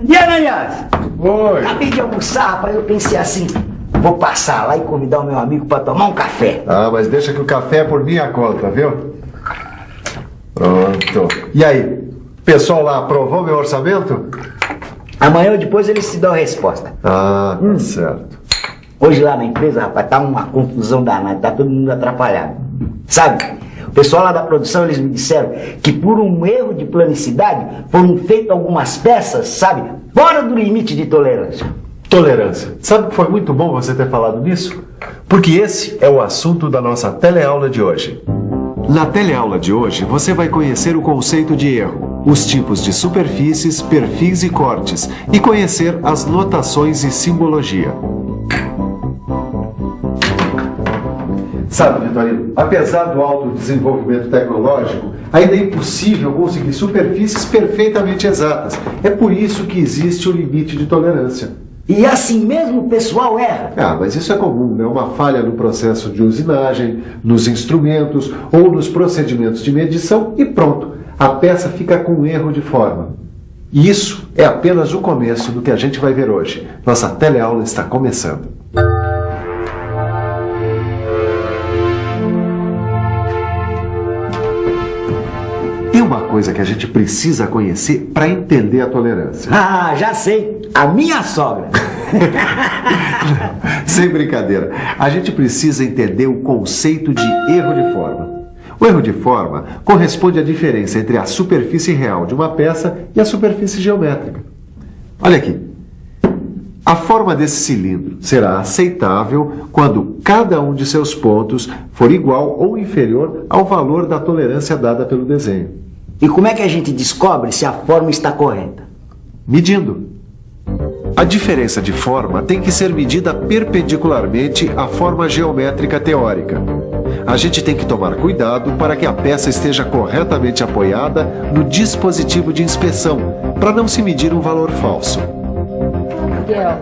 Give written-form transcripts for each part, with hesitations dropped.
E Ananias? Oi. Acabei de almoçar, rapaz, eu pensei assim, vou passar lá e convidar o meu amigo para tomar um café. Ah, mas deixa que o café é por minha conta, viu? Pronto. E aí, pessoal lá aprovou meu orçamento? Amanhã ou depois eles te dão a resposta. Ah, tá certo. Hoje lá na empresa, rapaz, tá uma confusão danada, tá todo mundo atrapalhado. Sabe, o pessoal lá da produção, eles me disseram que por um erro de planicidade foram feitas algumas peças, sabe, fora do limite de tolerância. Tolerância. Sabe que foi muito bom você ter falado nisso? Porque esse é o assunto da nossa teleaula de hoje. Na teleaula de hoje, você vai conhecer o conceito de erro, os tipos de superfícies, perfis e cortes, e conhecer as notações e simbologia. Sabe, Vitorino, apesar do alto desenvolvimento tecnológico, ainda é impossível conseguir superfícies perfeitamente exatas. É por isso que existe o limite de tolerância. E assim mesmo o pessoal erra. Ah, mas isso é comum, né? Uma falha no processo de usinagem, nos instrumentos ou nos procedimentos de medição e pronto, a peça fica com erro de forma. E isso é apenas o começo do que a gente vai ver hoje. Nossa teleaula está começando. Tem uma coisa que a gente precisa conhecer para entender a tolerância. Ah, já sei. A minha sogra. Sem brincadeira. A gente precisa entender o conceito de erro de forma. O erro de forma corresponde à diferença entre a superfície real de uma peça e a superfície geométrica. Olha aqui. A forma desse cilindro será aceitável quando cada um de seus pontos for igual ou inferior ao valor da tolerância dada pelo desenho. E como é que a gente descobre se a forma está correta? Medindo. A diferença de forma tem que ser medida perpendicularmente à forma geométrica teórica. A gente tem que tomar cuidado para que a peça esteja corretamente apoiada no dispositivo de inspeção, para não se medir um valor falso. Miguel,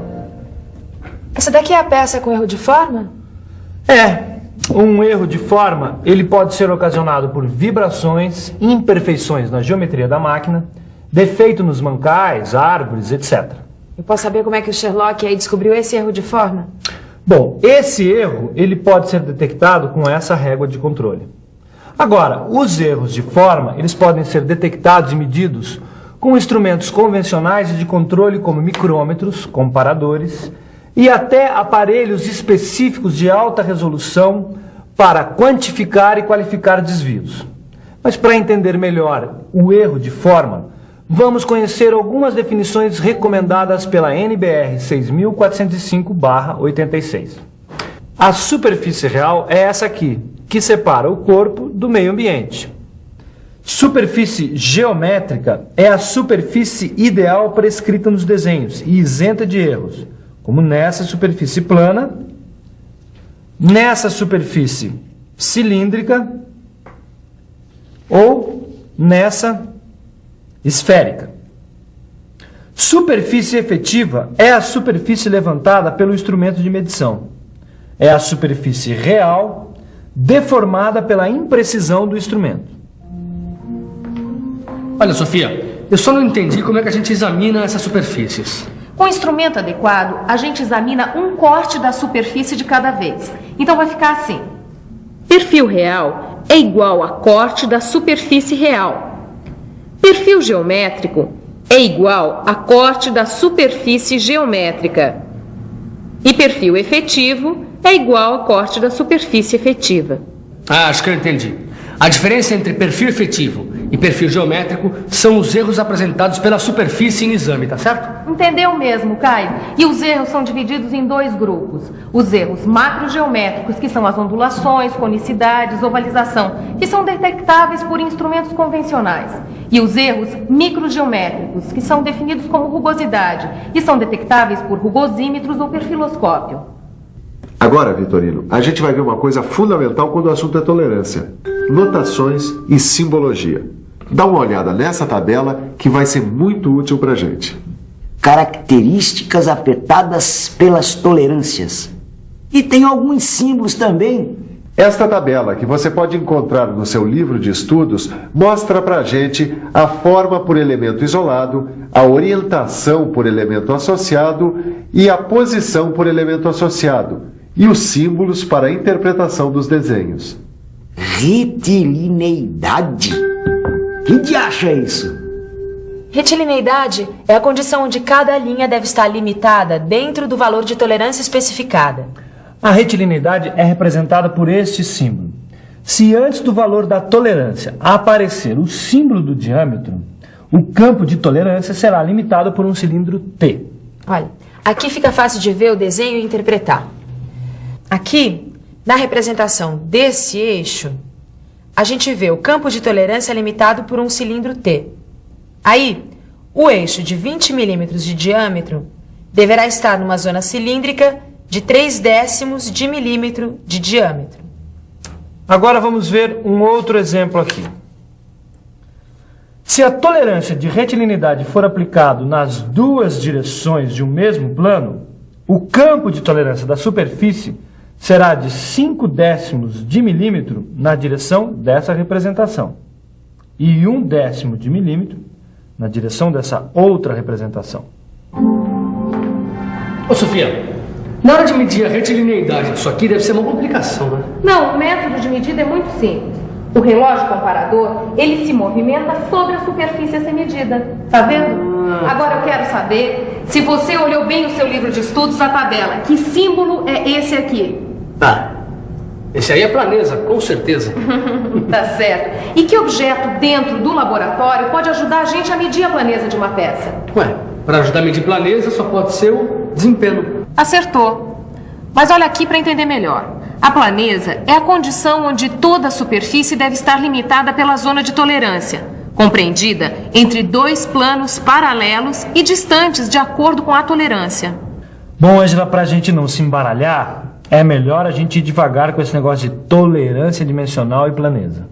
essa daqui é a peça com erro de forma? É, um erro de forma, ele pode ser ocasionado por vibrações, imperfeições na geometria da máquina, defeito nos mancais, árvores, etc. Eu posso saber como é que o Sherlock aí descobriu esse erro de forma? Bom, esse erro, ele pode ser detectado com essa régua de controle. Agora, os erros de forma, eles podem ser detectados e medidos com instrumentos convencionais de controle como micrômetros, comparadores e até aparelhos específicos de alta resolução para quantificar e qualificar desvios. Mas para entender melhor o erro de forma, vamos conhecer algumas definições recomendadas pela NBR 6405/86. A superfície real é essa aqui, que separa o corpo do meio ambiente. Superfície geométrica é a superfície ideal prescrita nos desenhos e isenta de erros, como nessa superfície plana, nessa superfície cilíndrica ou nessa esférica. Superfície efetiva é a superfície levantada pelo instrumento de medição. É a superfície real deformada pela imprecisão do instrumento. Olha, Sofia, eu só não entendi como é que a gente examina essas superfícies. Com o instrumento adequado, a gente examina um corte da superfície de cada vez. Então vai ficar assim. Perfil real é igual a corte da superfície real. Perfil geométrico é igual a corte da superfície geométrica. E perfil efetivo é igual a corte da superfície efetiva. Ah, acho que eu entendi. A diferença entre perfil efetivo e perfil geométrico são os erros apresentados pela superfície em exame, tá certo? Entendeu mesmo, Caio? E os erros são divididos em dois grupos. Os erros macrogeométricos, que são as ondulações, conicidades, ovalização, que são detectáveis por instrumentos convencionais. E os erros microgeométricos, que são definidos como rugosidade, e são detectáveis por rugosímetros ou perfiloscópio. Agora, Vitorino, a gente vai ver uma coisa fundamental quando o assunto é tolerância: notações e simbologia. Dá uma olhada nessa tabela que vai ser muito útil pra gente. Características afetadas pelas tolerâncias. E tem alguns símbolos também Esta tabela, que você pode encontrar no seu livro de estudos, mostra para a gente a forma por elemento isolado, a orientação por elemento associado e a posição por elemento associado, e os símbolos para a interpretação dos desenhos. Retilineidade? Que diacho é isso? Retilineidade é a condição onde cada linha deve estar limitada dentro do valor de tolerância especificada. A retilineidade é representada por este símbolo. Se antes do valor da tolerância aparecer o símbolo do diâmetro, o campo de tolerância será limitado por um cilindro T. Olha, aqui fica fácil de ver o desenho e interpretar. Aqui, na representação desse eixo, a gente vê o campo de tolerância limitado por um cilindro T. Aí, o eixo de 20 milímetros de diâmetro deverá estar numa zona cilíndrica de 0,3 de milímetro de diâmetro. Agora vamos ver um outro exemplo aqui. Se a tolerância de retilineidade for aplicado nas duas direções de um mesmo plano, o campo de tolerância da superfície será de 0,5 de milímetro na direção dessa representação e 0,1 de milímetro na direção dessa outra representação. Ô, Sofia, na hora de medir a retilineidade disso aqui deve ser uma complicação, né? Não, o método de medida é muito simples. O relógio comparador, ele se movimenta sobre a superfície a ser medida. Tá vendo? Agora eu quero saber se você olhou bem no seu livro de estudos a tabela. Que símbolo é esse aqui? Esse aí é planesa, com certeza. Tá certo. E que objeto dentro do laboratório pode ajudar a gente a medir a planeza de uma peça? Ué, para ajudar a medir planesa só pode ser o desempenho. Acertou. Mas olha aqui para entender melhor. A planesa é a condição onde toda a superfície deve estar limitada pela zona de tolerância, compreendida entre dois planos paralelos e distantes de acordo com a tolerância. Bom, Ângela, para a gente não se embaralhar, é melhor a gente ir devagar com esse negócio de tolerância dimensional e planesa.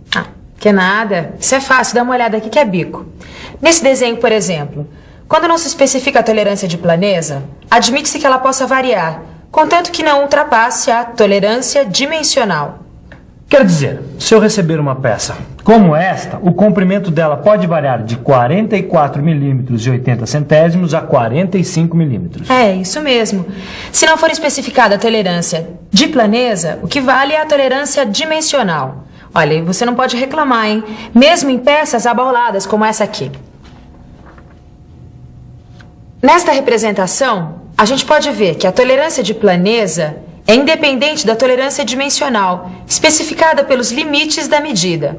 Que nada. Isso é fácil, dá uma olhada aqui que é bico. Nesse desenho, por exemplo, quando não se especifica a tolerância de planesa, admite-se que ela possa variar, contanto que não ultrapasse a tolerância dimensional. Quer dizer, se eu receber uma peça como esta, o comprimento dela pode variar de 44 milímetros e 80 centésimos a 45 milímetros. É, isso mesmo. Se não for especificada a tolerância de planesa, o que vale é a tolerância dimensional. Olha, e você não pode reclamar, hein? Mesmo em peças abauladas como essa aqui. Nesta representação, a gente pode ver que a tolerância de planesa é independente da tolerância dimensional, especificada pelos limites da medida.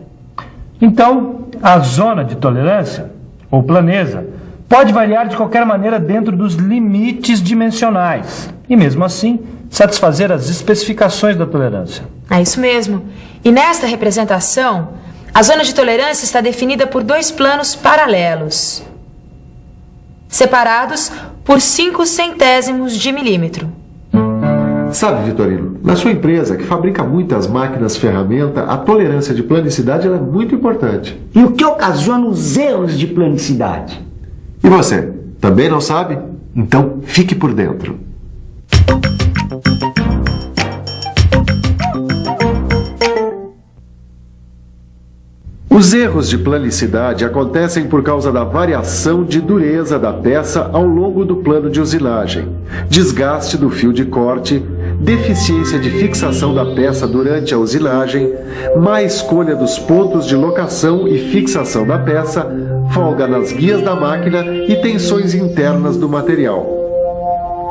Então, a zona de tolerância, ou planesa, pode variar de qualquer maneira dentro dos limites dimensionais e, mesmo assim, satisfazer as especificações da tolerância. É isso mesmo. E nesta representação, a zona de tolerância está definida por dois planos paralelos, separados por 0,05 de milímetro. Sabe, Vitorino, na sua empresa, que fabrica muitas máquinas ferramenta, a tolerância de planicidade ela é muito importante. E o que ocasiona os erros de planicidade? E você, também não sabe? Então, fique por dentro. Os erros de planicidade acontecem por causa da variação de dureza da peça ao longo do plano de usinagem, desgaste do fio de corte, deficiência de fixação da peça durante a usinagem, má escolha dos pontos de locação e fixação da peça, folga nas guias da máquina e tensões internas do material.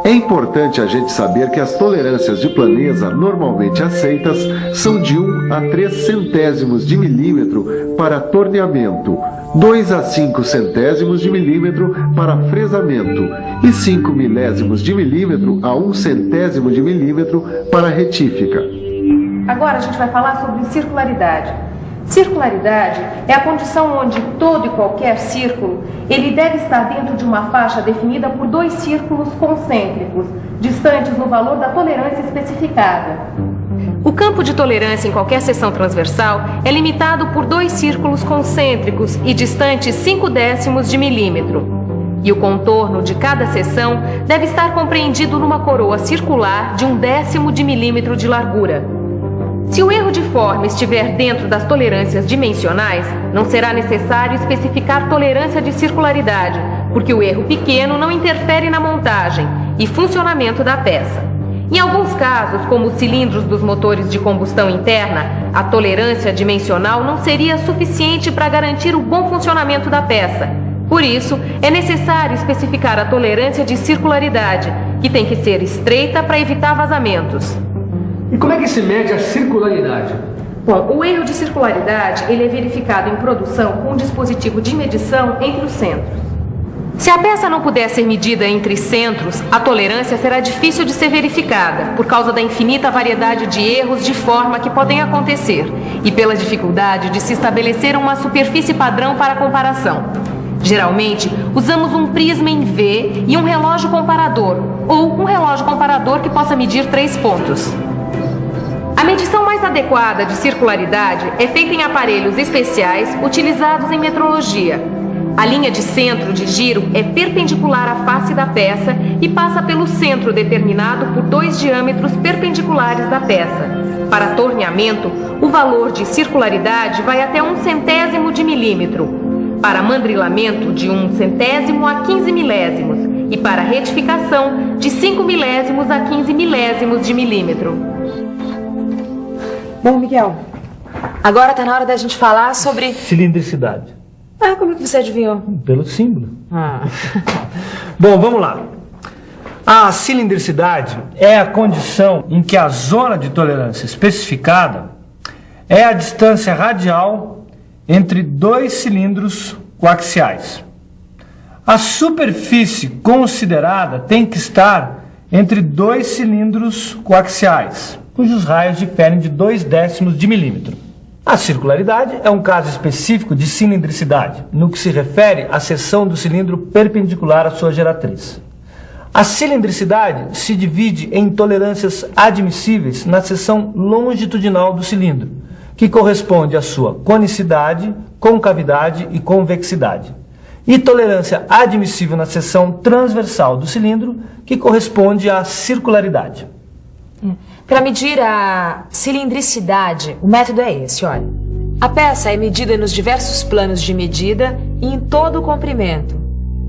É importante a gente saber que as tolerâncias de planesa normalmente aceitas são de 1 a 3 centésimos de milímetro para torneamento, 2 a 5 centésimos de milímetro para fresamento e 5 milésimos de milímetro a 1 centésimo de milímetro para retífica. Agora a gente vai falar sobre circularidade. Circularidade é a condição onde todo e qualquer círculo ele deve estar dentro de uma faixa definida por dois círculos concêntricos, distantes no valor da tolerância especificada. O campo de tolerância em qualquer seção transversal é limitado por dois círculos concêntricos e distantes 0,5 de milímetro. E o contorno de cada seção deve estar compreendido numa coroa circular de 1/10 de milímetro de largura. Se o erro de forma estiver dentro das tolerâncias dimensionais, não será necessário especificar tolerância de circularidade, porque o erro pequeno não interfere na montagem e funcionamento da peça. Em alguns casos, como os cilindros dos motores de combustão interna, a tolerância dimensional não seria suficiente para garantir o bom funcionamento da peça. Por isso, é necessário especificar a tolerância de circularidade, que tem que ser estreita para evitar vazamentos. E como é que se mede a circularidade? Bom, o erro de circularidade ele é verificado em produção com um dispositivo de medição entre os centros. Se a peça não puder ser medida entre centros, a tolerância será difícil de ser verificada, por causa da infinita variedade de erros de forma que podem acontecer e pela dificuldade de se estabelecer uma superfície padrão para comparação. Geralmente, usamos um prisma em V e um relógio comparador, ou um relógio comparador que possa medir 3 pontos. A medição mais adequada de circularidade é feita em aparelhos especiais utilizados em metrologia. A linha de centro de giro é perpendicular à face da peça e passa pelo centro determinado por 2 diâmetros perpendiculares da peça. Para torneamento, o valor de circularidade vai até 1/100º de milímetro. Para mandrilamento, de 1/100º a 15 milésimos. E para retificação, de 5 milésimos a 15 milésimos de milímetro. Bom, Miguel, agora está na hora da gente falar sobre... Cilindricidade. Ah, como é que você adivinhou? Pelo símbolo. Ah. Bom, vamos lá. A cilindricidade é a condição em que a zona de tolerância especificada é a distância radial entre 2 cilindros coaxiais. A superfície considerada tem que estar entre 2 cilindros coaxiais, cujos raios diferem de 0,2 de milímetro. A circularidade é um caso específico de cilindricidade, no que se refere à seção do cilindro perpendicular à sua geratriz. A cilindricidade se divide em tolerâncias admissíveis na seção longitudinal do cilindro, que corresponde à sua conicidade, concavidade e convexidade, e tolerância admissível na seção transversal do cilindro, que corresponde à circularidade. Para medir a cilindricidade, o método é esse, olha. A peça é medida nos diversos planos de medida e em todo o comprimento.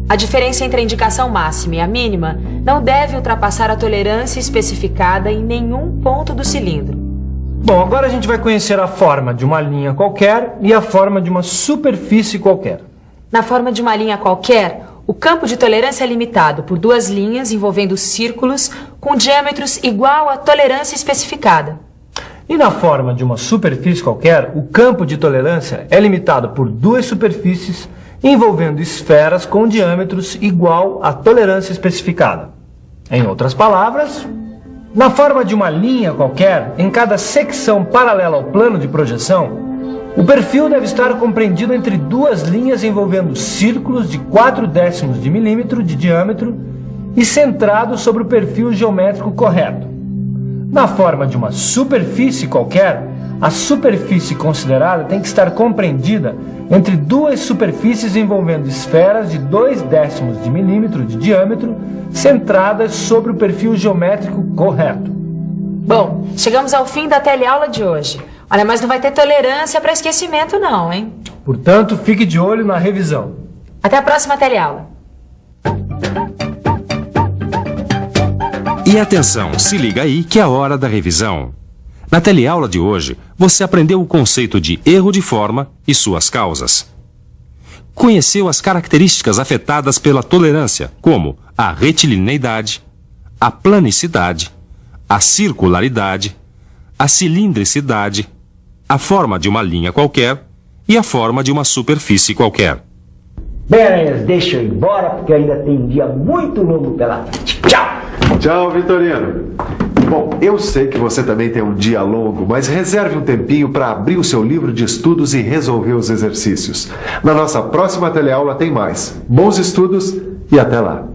A diferença entre a indicação máxima e a mínima não deve ultrapassar a tolerância especificada em nenhum ponto do cilindro. Bom, agora a gente vai conhecer a forma de uma linha qualquer e a forma de uma superfície qualquer. Na forma de uma linha qualquer, o campo de tolerância é limitado por 2 linhas envolvendo círculos com diâmetros igual à tolerância especificada. E na forma de uma superfície qualquer, o campo de tolerância é limitado por 2 superfícies envolvendo esferas com diâmetros igual à tolerância especificada. Em outras palavras, na forma de uma linha qualquer, em cada secção paralela ao plano de projeção, o perfil deve estar compreendido entre 2 linhas envolvendo círculos de 0,4 de milímetro de diâmetro e centrado sobre o perfil geométrico correto. Na forma de uma superfície qualquer, a superfície considerada tem que estar compreendida entre 2 superfícies envolvendo esferas de 0,2 de milímetro de diâmetro centradas sobre o perfil geométrico correto. Bom, chegamos ao fim da teleaula de hoje. Olha, mas não vai ter tolerância para esquecimento não, hein? Portanto, fique de olho na revisão. Até a próxima teleaula. E atenção, se liga aí que é a hora da revisão. Na teleaula de hoje, você aprendeu o conceito de erro de forma e suas causas. Conheceu as características afetadas pela tolerância, como a retilineidade, a planicidade, a circularidade, a cilindricidade, a forma de uma linha qualquer e a forma de uma superfície qualquer. Bem, Aranhas, deixa eu ir embora, porque ainda tem um dia muito longo pela frente. Tchau! Tchau, Vitorino. Bom, eu sei que você também tem um dia longo, mas reserve um tempinho para abrir o seu livro de estudos e resolver os exercícios. Na nossa próxima teleaula tem mais. Bons estudos e até lá!